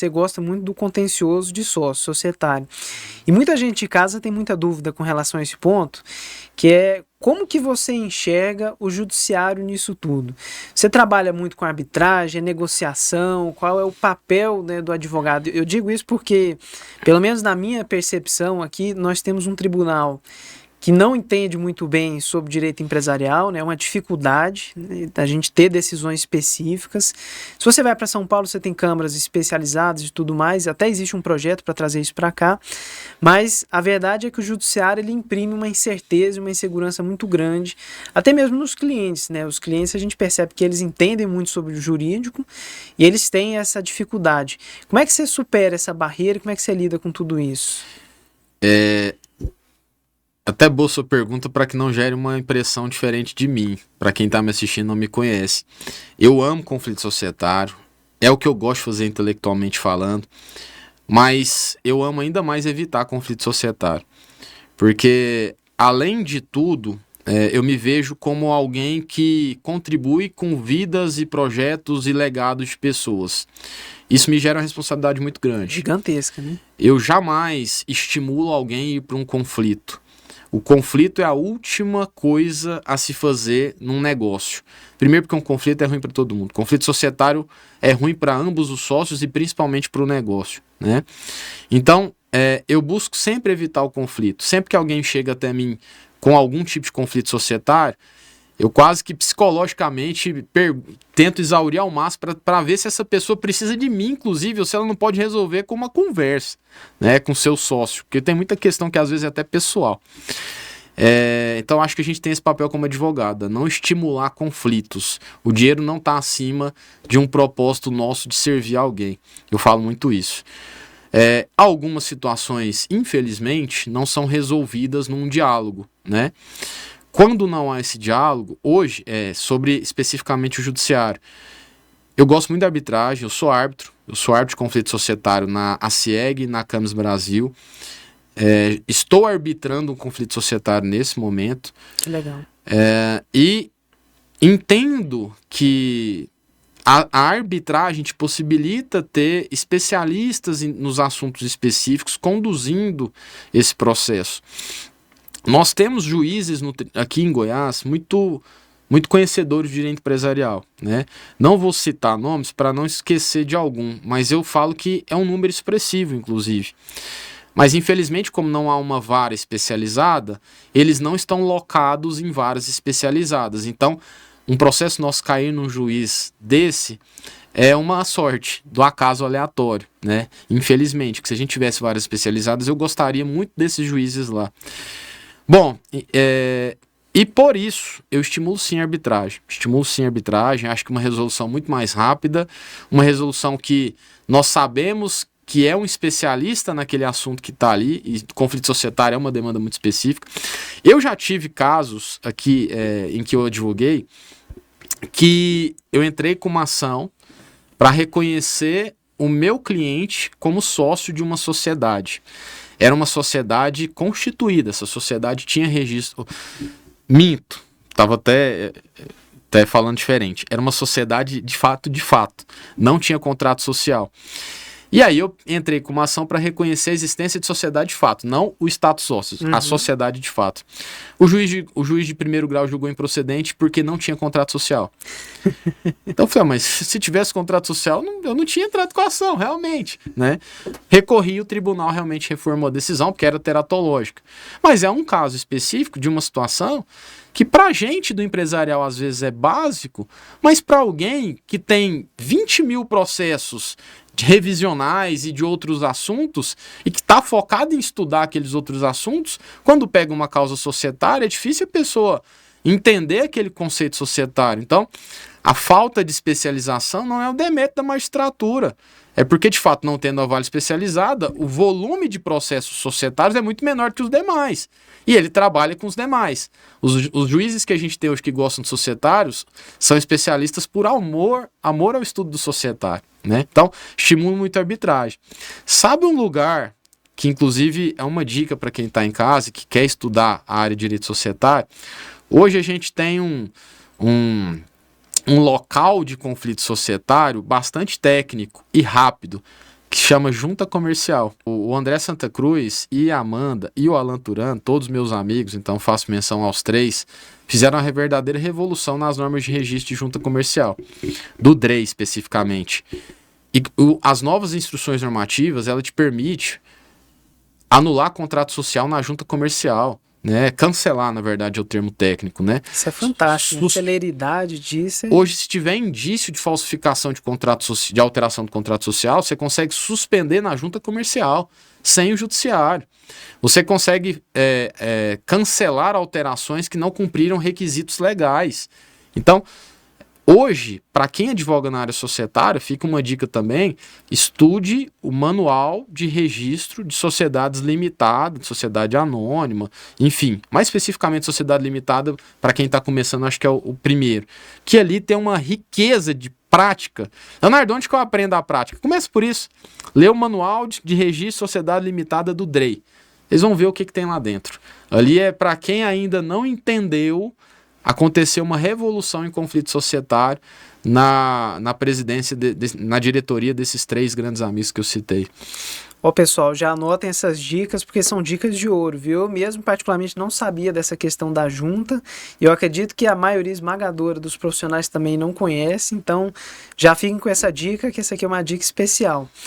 você gosta muito do contencioso de sócio, societário. E muita gente de casa tem muita dúvida com relação a esse ponto, que é como que você enxerga o judiciário nisso tudo? Você trabalha muito com arbitragem, negociação, qual é o papel, né, do advogado? Eu digo isso porque, pelo menos na minha percepção aqui, nós temos um tribunal que não entende muito bem sobre direito empresarial, né? É uma dificuldade, né, da gente ter decisões específicas. Se você vai para São Paulo, você tem câmaras especializadas e tudo mais, até existe um projeto para trazer isso para cá, mas a verdade é que o judiciário ele imprime uma incerteza e uma insegurança muito grande, até mesmo nos clientes, né? Os clientes a gente percebe que eles entendem muito sobre o jurídico e eles têm essa dificuldade. Como é que você supera essa barreira? Como é que você lida com tudo isso? Até boa sua pergunta para que não gere uma impressão diferente de mim, para quem está me assistindo e não me conhece. Eu amo conflito societário, é o que eu gosto de fazer intelectualmente falando, mas eu amo ainda mais evitar conflito societário, porque além de tudo, eu me vejo como alguém que contribui com vidas e projetos e legados de pessoas. Isso me gera uma responsabilidade muito grande. Gigantesca, né? Eu jamais estimulo alguém a ir para um conflito. O conflito é a última coisa a se fazer num negócio. Primeiro porque um conflito é ruim para todo mundo. Conflito societário é ruim para ambos os sócios e principalmente para o negócio, né? Então, eu busco sempre evitar o conflito. Sempre que alguém chega até mim com algum tipo de conflito societário, eu quase que psicologicamente tento exaurir ao máximo para ver se essa pessoa precisa de mim, inclusive, ou se ela não pode resolver com uma conversa, né, com seu sócio, porque tem muita questão que às vezes é até pessoal. Então acho que a gente tem esse papel como advogada, não estimular conflitos. O dinheiro não está acima de um propósito nosso de servir alguém. Eu falo muito isso. Algumas situações, infelizmente, não são resolvidas num diálogo, né? Quando não há esse diálogo, hoje, sobre especificamente o judiciário, eu gosto muito da arbitragem, eu sou árbitro de conflito societário na ACIEG e na Camis Brasil. Estou arbitrando um conflito societário nesse momento. Que legal. E entendo que a arbitragem te possibilita ter especialistas nos assuntos específicos conduzindo esse processo. Nós temos juízes aqui em Goiás muito conhecedores de direito empresarial, né? Não vou citar nomes para não esquecer de algum, mas eu falo que é um número expressivo, inclusive. Mas, infelizmente, como não há uma vara especializada, eles não estão locados em varas especializadas. Então, um processo nosso cair num juiz desse é uma sorte do acaso aleatório, né? Infelizmente, que se a gente tivesse varas especializadas, eu gostaria muito desses juízes lá. Bom, e por isso eu estimulo sim a arbitragem. Acho que uma resolução muito mais rápida, uma resolução que nós sabemos que é um especialista naquele assunto que está ali, e conflito societário é uma demanda muito específica. Eu já tive casos aqui em que eu advoguei, que eu entrei com uma ação para reconhecer o meu cliente como sócio de uma sociedade. Era uma sociedade constituída, essa sociedade tinha registro. Minto, estava até falando diferente. Era uma sociedade de fato, não tinha contrato social. E aí eu entrei com uma ação para reconhecer a existência de sociedade de fato, não o status sócios, a sociedade de fato. O juiz de primeiro grau julgou improcedente porque não tinha contrato social. Então eu falei, mas se tivesse contrato social, eu não tinha entrado com a ação, realmente, né? Recorri, o tribunal realmente reformou a decisão, porque era teratológica. Mas é um caso específico de uma situação que pra gente do empresarial às vezes é básico, mas para alguém que tem 20 mil processos revisionais e de outros assuntos e que está focado em estudar aqueles outros assuntos, quando pega uma causa societária é difícil a pessoa entender aquele conceito societário. Então, a falta de especialização não é o demérito da magistratura. É porque, de fato, não tendo a vara especializada, o volume de processos societários é muito menor que os demais. E ele trabalha com os demais. Os juízes que a gente tem hoje que gostam de societários são especialistas por amor ao estudo do societário, né? Então, estimulo muito a arbitragem. Sabe um lugar que, inclusive, é uma dica para quem está em casa e que quer estudar a área de direito societário? Hoje a gente tem um local de conflito societário bastante técnico e rápido, que chama Junta Comercial. O André Santa Cruz e a Amanda e o Alan Turan, todos meus amigos, então faço menção aos três, fizeram uma verdadeira revolução nas normas de registro de junta comercial, do DREI especificamente. E as novas instruções normativas, ela te permite anular contrato social na junta comercial, né? Cancelar, na verdade, é o termo técnico, né? Isso é fantástico, a celeridade disso. Hoje, se tiver indício de falsificação de contrato de alteração do contrato social, você consegue suspender na junta comercial, sem o judiciário. Você consegue cancelar alterações que não cumpriram requisitos legais. Então, hoje, para quem advoga na área societária, fica uma dica também: estude o manual de registro de sociedades limitadas, de sociedade anônima, enfim, mais especificamente sociedade limitada, para quem está começando, acho que é o primeiro, que ali tem uma riqueza de prática. Leonardo, onde que eu aprendo a prática? Começa por isso. Lê o manual de registro de sociedade limitada do DREI. Eles vão ver o que tem lá dentro. Ali é para quem ainda não entendeu. Aconteceu uma revolução em conflito societário na presidência, na diretoria desses três grandes amigos que eu citei. Ó, pessoal, já anotem essas dicas, porque são dicas de ouro, viu? Eu mesmo, particularmente, não sabia dessa questão da junta, e eu acredito que a maioria esmagadora dos profissionais também não conhece, então já fiquem com essa dica, que essa aqui é uma dica especial.